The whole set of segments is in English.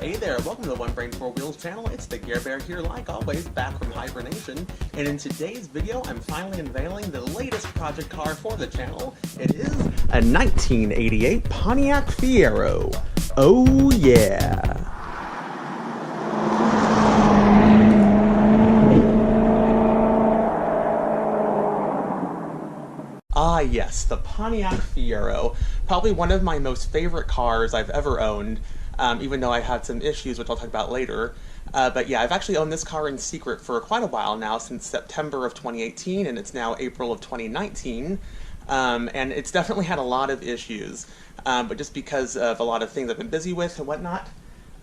Hey there, welcome to the One Brain 4 Wheels channel. It's the Gear Bear here, like always, back from hibernation. And in today's video, I'm finally unveiling the latest project car for the channel. It is a 1988 Pontiac Fiero. Oh yeah! Ah yes, the Pontiac Fiero. Probably one of my most favorite cars I've ever owned. Even though I had some issues, which I'll talk about later. But yeah, I've actually owned this car in secret for quite a while now, since September of 2018, and it's now April of 2019. And it's definitely had a lot of issues, but just because of a lot of things I've been busy with and whatnot,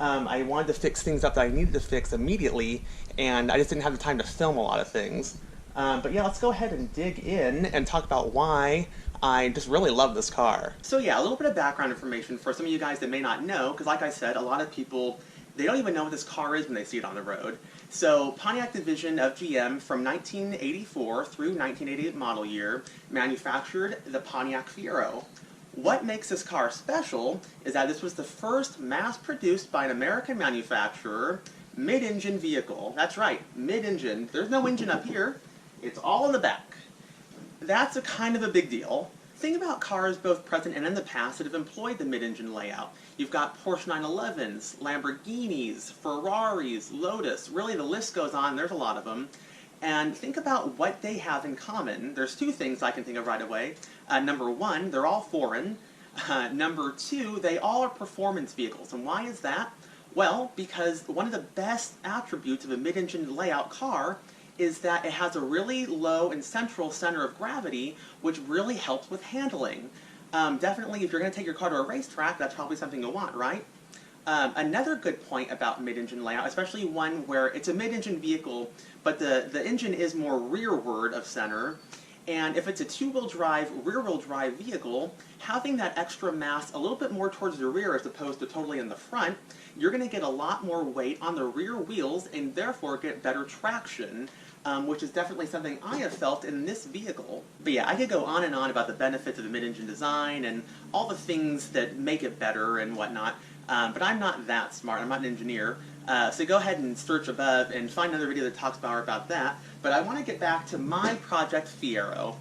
I wanted to fix things up that I needed to fix immediately, and I just didn't have the time to film a lot of things. But yeah, let's go ahead and dig in and talk about why I just really love this car. So yeah, a little bit of background information for some of you guys that may not know, because like I said, a lot of people, they don't even know what this car is when they see it on the road. So Pontiac division of GM from 1984 through 1988 model year manufactured the Pontiac Fiero. What makes this car special is that this was the first mass-produced by an American manufacturer mid-engine vehicle. That's right, mid-engine. There's no engine up here. It's all in the back. That's a kind of a big deal. Think about cars both present and in the past that have employed the mid-engine layout. You've got Porsche 911s, Lamborghinis, Ferraris, Lotus, really the list goes on, there's a lot of them. And think about what they have in common. There's two things I can think of right away. Number one, they're all foreign. Number two, they all are performance vehicles. And why is that? Well, because one of the best attributes of a mid-engine layout car is that it has a really low and central center of gravity, which really helps with handling. Definitely, if you're going to take your car to a racetrack, that's probably something you'll want, right? Another good point about mid-engine layout, especially one where it's a mid-engine vehicle, but the engine is more rearward of center, and if it's a two-wheel drive, rear-wheel drive vehicle, having that extra mass a little bit more towards the rear as opposed to totally in the front, you're going to get a lot more weight on the rear wheels and therefore get better traction. Which is definitely something I have felt in this vehicle. But yeah, I could go on and on about the benefits of the mid-engine design and all the things that make it better and whatnot, but I'm not that smart, I'm not an engineer, so go ahead and search above and find another video that talks more about that. But I want to get back to my Project Fiero,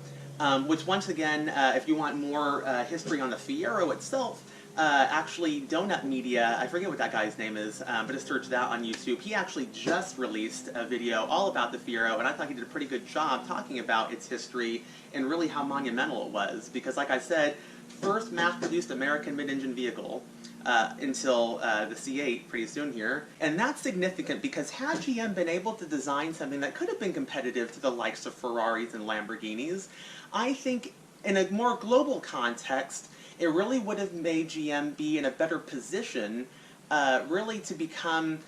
which once again, if you want more history on the Fiero itself, actually Donut Media, I forget what that guy's name is, but just search that on YouTube. He actually just released a video all about the Fiero, and I thought he did a pretty good job talking about its history and really how monumental it was. Because like I said, first mass-produced American mid-engine vehicle until the C8 pretty soon here. And that's significant because had GM been able to design something that could have been competitive to the likes of Ferraris and Lamborghinis, I think in a more global context, it really would have made GM be in a better position, really to become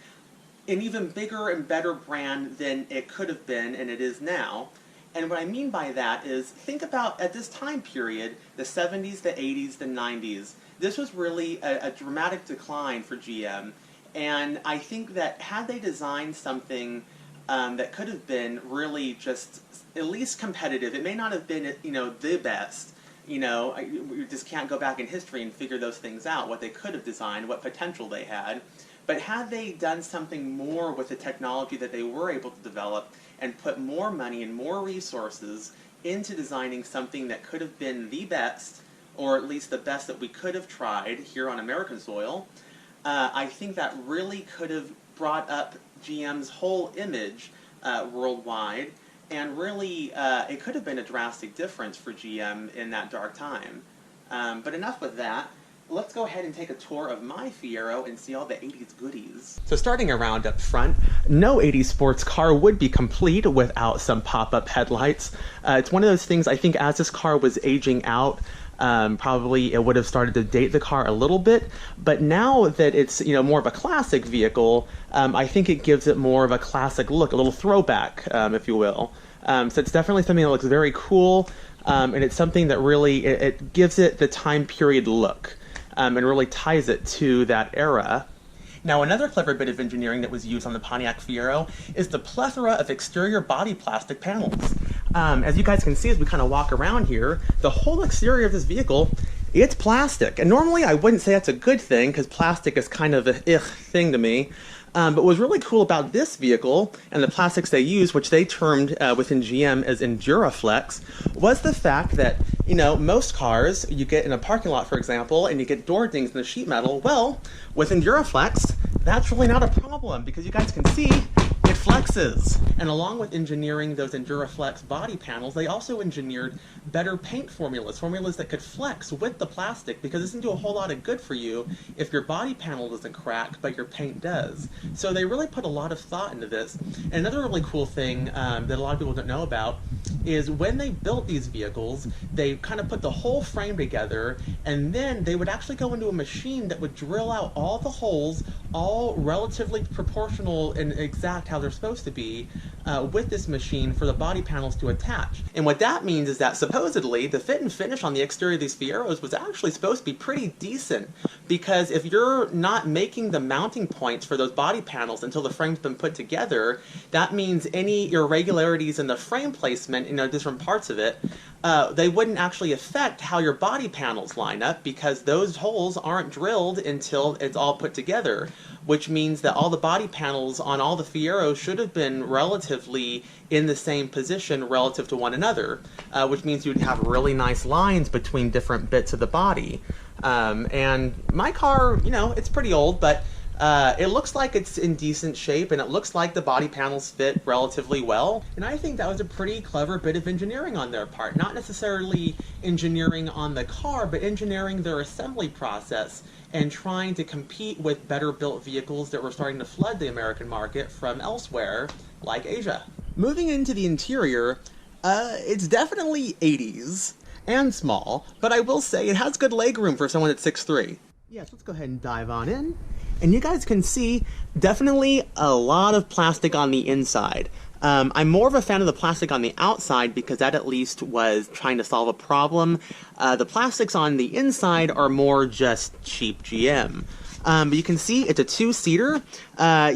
an even bigger and better brand than it could have been and it is now. And what I mean by that is, think about at this time period, the 70s, the 80s, the 90s. This was really a dramatic decline for GM. And I think that had they designed something that could have been really just at least competitive, it may not have been, you know, the best. You know, we just can't go back in history and figure those things out, what they could have designed, what potential they had. But had they done something more with the technology that they were able to develop and put more money and more resources into designing something that could have been the best, or at least the best that we could have tried here on American soil, I think that really could have brought up GM's whole image worldwide. And really, it could have been a drastic difference for GM in that dark time. But enough with that. Let's go ahead and take a tour of my Fiero and see all the 80s goodies. So starting around up front, no 80s sports car would be complete without some pop-up headlights. It's one of those things, I think, as this car was aging out, probably it would have started to date the car a little bit, but now that it's, you know, more of a classic vehicle, I think it gives it more of a classic look, a little throwback, if you will. So it's definitely something that looks very cool, and it's something that really, it gives it the time period look, and really ties it to that era. Now, another clever bit of engineering that was used on the Pontiac Fiero is the plethora of exterior body plastic panels. As you guys can see as we kind of walk around here, the whole exterior of this vehicle It's plastic, and normally I wouldn't say that's a good thing because plastic is kind of a ugh thing to me. But what's really cool about this vehicle and the plastics they use, which they termed within GM as Enduraflex, was the fact that, you know, most cars you get in a parking lot, for example, and you get door dings in the sheet metal. Well, with Enduraflex, that's really not a problem because you guys can see it flexes. And along with engineering those Enduraflex body panels, they also engineered better paint formulas that could flex with the plastic, because it doesn't do a whole lot of good for you if your body panel doesn't crack, but your paint does. So they really put a lot of thought into this. And another really cool thing that a lot of people don't know about is when they built these vehicles, they kind of put the whole frame together, and then they would actually go into a machine that would drill out all the holes, all relatively proportional and exact how they're supposed to be, with this machine for the body panels to attach. And what that means is that supposedly the fit and finish on the exterior of these Fieros was actually supposed to be pretty decent, because if you're not making the mounting points for those body panels until the frame's been put together, that means any irregularities in the frame placement, you know, different parts of it, they wouldn't actually affect how your body panels line up, because those holes aren't drilled until it's all put together, which means that all the body panels on all the Fieros should have been relatively in the same position relative to one another, which means you'd have really nice lines between different bits of the body. And my car, you know, it's pretty old, but it looks like it's in decent shape, and it looks like the body panels fit relatively well. And I think that was a pretty clever bit of engineering on their part. Not necessarily engineering on the car, but engineering their assembly process and trying to compete with better built vehicles that were starting to flood the American market from elsewhere, like Asia. Moving into the interior, it's definitely 80s and small, but I will say it has good legroom for someone that's 6'3". Yes, let's go ahead and dive on in. And you guys can see definitely a lot of plastic on the inside. I'm more of a fan of the plastic on the outside because that at least was trying to solve a problem. The plastics on the inside are more just cheap GM. But you can see it's a two-seater.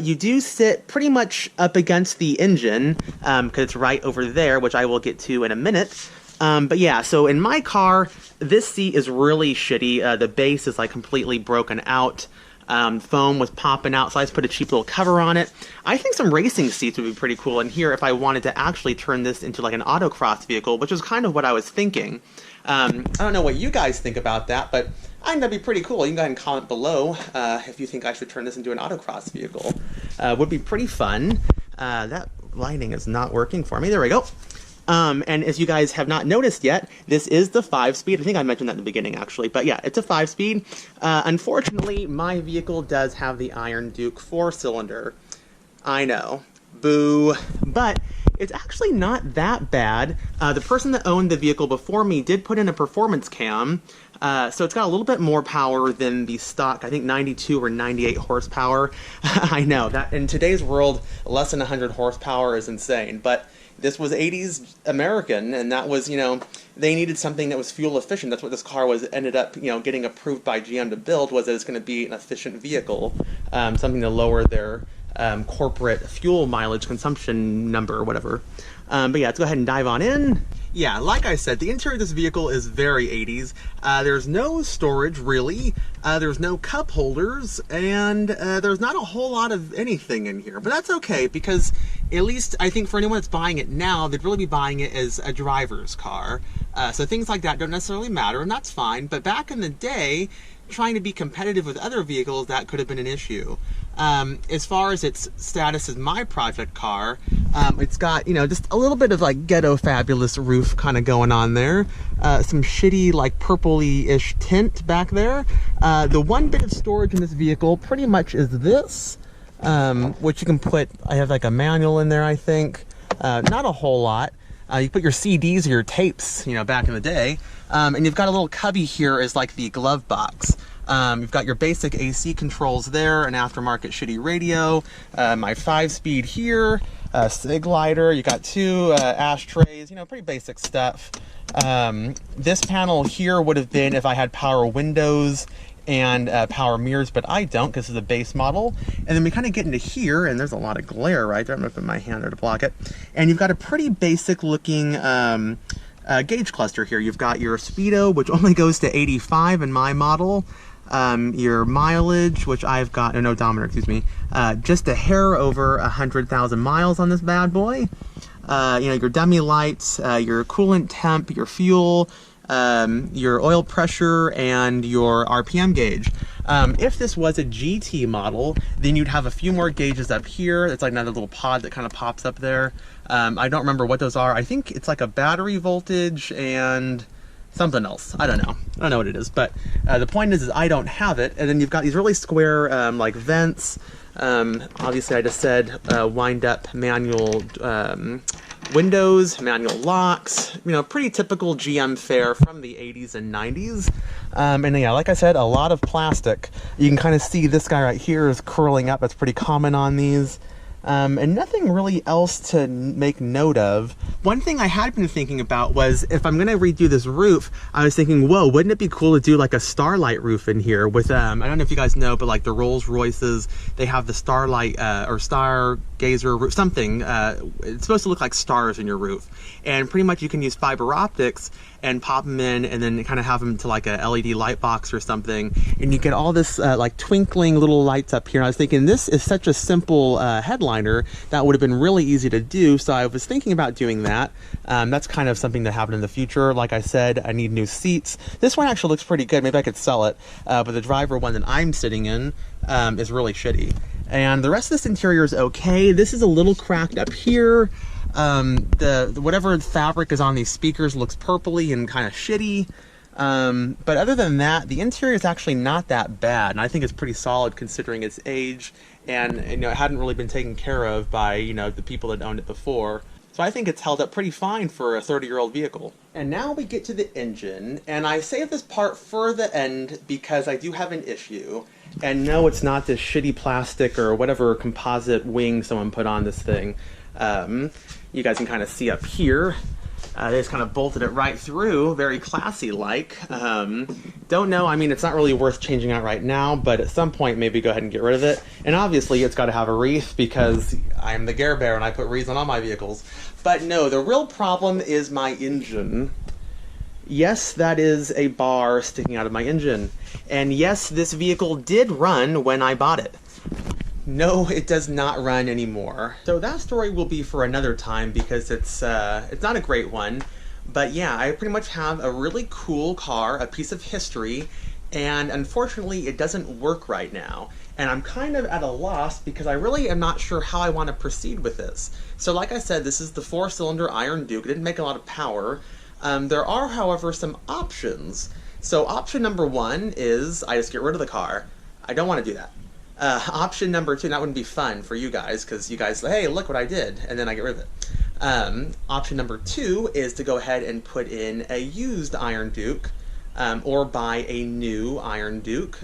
You do sit pretty much up against the engine because it's right over there, which I will get to in a minute. But yeah, so in my car, this seat is really shitty. The base is like completely broken out. Foam was popping out, so I just put a cheap little cover on it. I think some racing seats would be pretty cool in here if I wanted to actually turn this into like an autocross vehicle, which is kind of what I was thinking. I don't know what you guys think about that, but I think that'd be pretty cool. You can go ahead and comment below if you think I should turn this into an autocross vehicle. Would be pretty fun. That lighting is not working for me. There we go. And as you guys have not noticed yet, this is the 5-speed. I think I mentioned that in the beginning, actually. But yeah, it's a 5-speed. Unfortunately, my vehicle does have the Iron Duke 4-cylinder. I know. Boo. But it's actually not that bad. The person that owned the vehicle before me did put in a performance cam. So it's got a little bit more power than the stock, I think 92 or 98 horsepower. I know, that in today's world, less than 100 horsepower is insane. But this was 80s American, and that was, you know, they needed something that was fuel efficient. That's what this car was ended up, you know, getting approved by GM to build, was that it's going to be an efficient vehicle, something to lower their corporate fuel mileage consumption number or whatever. But yeah, let's go ahead and dive on in. Yeah, like I said, the interior of this vehicle is very 80s. There's no storage, really. There's no cup holders, and there's not a whole lot of anything in here. But that's okay, because at least I think for anyone that's buying it now, they'd really be buying it as a driver's car. So things like that don't necessarily matter, and that's fine. But back in the day, trying to be competitive with other vehicles, that could have been an issue. As far as its status as my project car, it's got, you know, just a little bit of like ghetto fabulous roof kind of going on there. Some shitty like purpley-ish tint back there. The one bit of storage in this vehicle pretty much is this, which you can put, I have like a manual in there, I think. Not a whole lot. You put your CDs or your tapes, you know, back in the day. And you've got a little cubby here as like the glove box. You've got your basic AC controls there, an aftermarket shitty radio, my 5-speed here, a cig lighter, you got 2 ashtrays, you know, pretty basic stuff. This panel here would have been if I had power windows and power mirrors, but I don't because it's a base model. And then we kind of get into here, and there's a lot of glare right there. I'm gonna put my hand there to block it. And you've got a pretty basic looking gauge cluster here. You've got your speedo, which only goes to 85 in my model. Your mileage, which I've got, no odometer, excuse me, just a hair over 100,000 miles on this bad boy. Your dummy lights, your coolant temp, your fuel, your oil pressure, and your RPM gauge. If this was a GT model, then you'd have a few more gauges up here. It's like another little pod that kind of pops up there. I don't remember what those are. I think it's like a battery voltage and something else. I don't know what it is, but the point is I don't have it. And then you've got these really square like vents. Obviously I just said wind up manual windows, manual locks, pretty typical GM fare from the 80s and 90s. And yeah, like I said, a lot of plastic. You can kind of see this guy right here is curling up. That's pretty common on these. And nothing really else to make note of. One thing I had been thinking about was if I'm going to redo this roof, I was thinking, whoa, wouldn't it be cool to do like a starlight roof in here with, I don't know if you guys know, but like the Rolls Royces, they have the starlight or stargazer roof, something. It's supposed to look like stars in your roof. And pretty much you can use fiber optics and pop them in and then kind of have them to like a LED light box or something. And you get all this like twinkling little lights up here. And I was thinking this is such a simple headliner that would have been really easy to do. So I was thinking about doing that. That's kind of something to happen in the future. Like I said, I need new seats. This one actually looks pretty good. Maybe I could sell it. But the driver one that I'm sitting in is really shitty. And the rest of this interior is okay. This is a little cracked up here. Whatever fabric is on these speakers looks purpley and kind of shitty. But other than that, the interior is actually not that bad, and I think it's pretty solid considering its age, and it hadn't really been taken care of by the people that owned it before. So I think it's held up pretty fine for a 30-year-old vehicle. And now we get to the engine, and I save this part for the end because I do have an issue. And no, it's not this shitty plastic or whatever composite wing someone put on this thing. You guys can kind of see up here. They just kind of bolted it right through, very classy-like. Don't know, I mean, it's not really worth changing out right now, but at some point, maybe go ahead and get rid of it. And obviously, it's got to have a wreath because I'm the Gare Bear and I put wreaths on all my vehicles. But no, the real problem is my engine. Yes, that is a bar sticking out of my engine. And yes, this vehicle did run when I bought it. No, it does not run anymore. So that story will be for another time because it's not a great one. But yeah, I pretty much have a really cool car, a piece of history, and unfortunately it doesn't work right now. And I'm kind of at a loss because I really am not sure how I want to proceed with this. So like I said, this is the 4-cylinder Iron Duke. It didn't make a lot of power. There are, however, some options. So option number one is I just get rid of the car. I don't want to do that. Option number two, that wouldn't be fun for you guys because you guys say, hey, look what I did, and then I get rid of it. Option number two is to go ahead and put in a used Iron Duke or buy a new Iron Duke.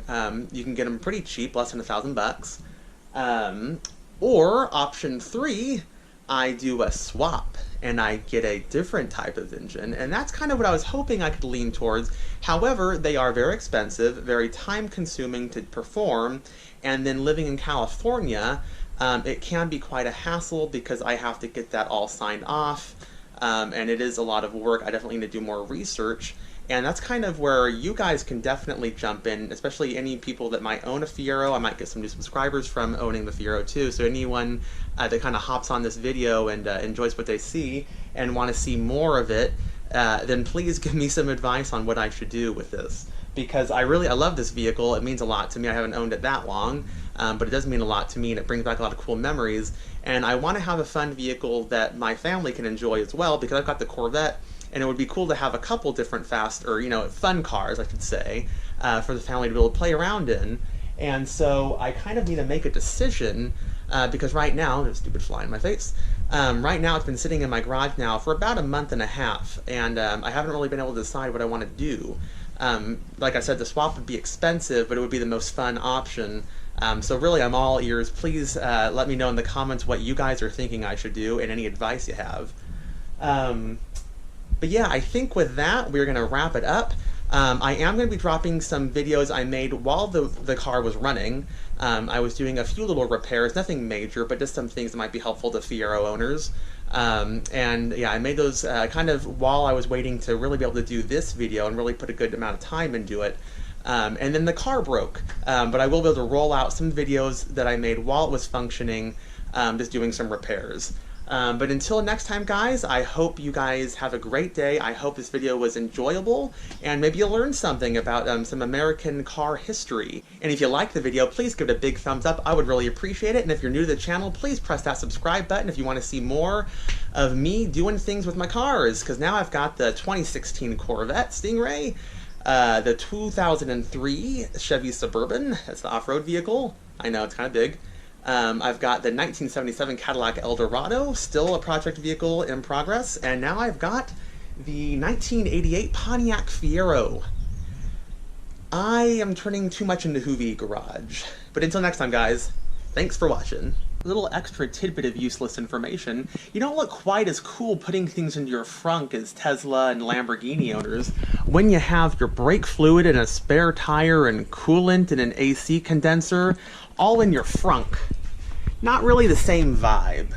You can get them pretty cheap, less than $1,000. Or option three, I do a swap and I get a different type of engine, and that's kind of what I was hoping I could lean towards. However, they are very expensive, very time-consuming to perform, and then living in California, it can be quite a hassle because I have to get that all signed off, and it is a lot of work. I definitely need to do more research, and that's kind of where you guys can definitely jump in, especially any people that might own a Fiero. I might get some new subscribers from owning the Fiero too, so anyone that kind of hops on this video and enjoys what they see and want to see more of it, then please give me some advice on what I should do with this. Because I love this vehicle. It means a lot to me. I haven't owned it that long, but it does mean a lot to me, and it brings back a lot of cool memories. And I want to have a fun vehicle that my family can enjoy as well, because I've got the Corvette, and it would be cool to have a couple different fun cars, I should say, for the family to be able to play around in. And so I kind of need to make a decision, because right now, there's a stupid fly in my face, right now it's been sitting in my garage now for about a month and a half, and I haven't really been able to decide what I want to do. Like I said, the swap would be expensive, but it would be the most fun option. So really, I'm all ears. Please let me know in the comments what you guys are thinking I should do and any advice you have. But yeah, I think with that, we're going to wrap it up. I am going to be dropping some videos I made while the car was running. I was doing a few little repairs, nothing major, but just some things that might be helpful to Fiero owners. And yeah, I made those kind of while I was waiting to really be able to do this video and really put a good amount of time into it. And then the car broke, but I will be able to roll out some videos that I made while it was functioning, just doing some repairs. But until next time, guys, I hope you guys have a great day. I hope this video was enjoyable, and maybe you learned something about some American car history. And if you liked the video, please give it a big thumbs up. I would really appreciate it. And if you're new to the channel, please press that subscribe button if you want to see more of me doing things with my cars, because now I've got the 2016 Corvette Stingray, the 2003 Chevy Suburban, that's the off-road vehicle. I know, it's kind of big. I've got the 1977 Cadillac Eldorado, still a project vehicle in progress, and now I've got the 1988 Pontiac Fiero. I am turning too much into Hoovy Garage. But until next time, guys, thanks for watching. A little extra tidbit of useless information. You don't look quite as cool putting things into your frunk as Tesla and Lamborghini owners when you have your brake fluid and a spare tire and coolant and an AC condenser all in your frunk. Not really the same vibe.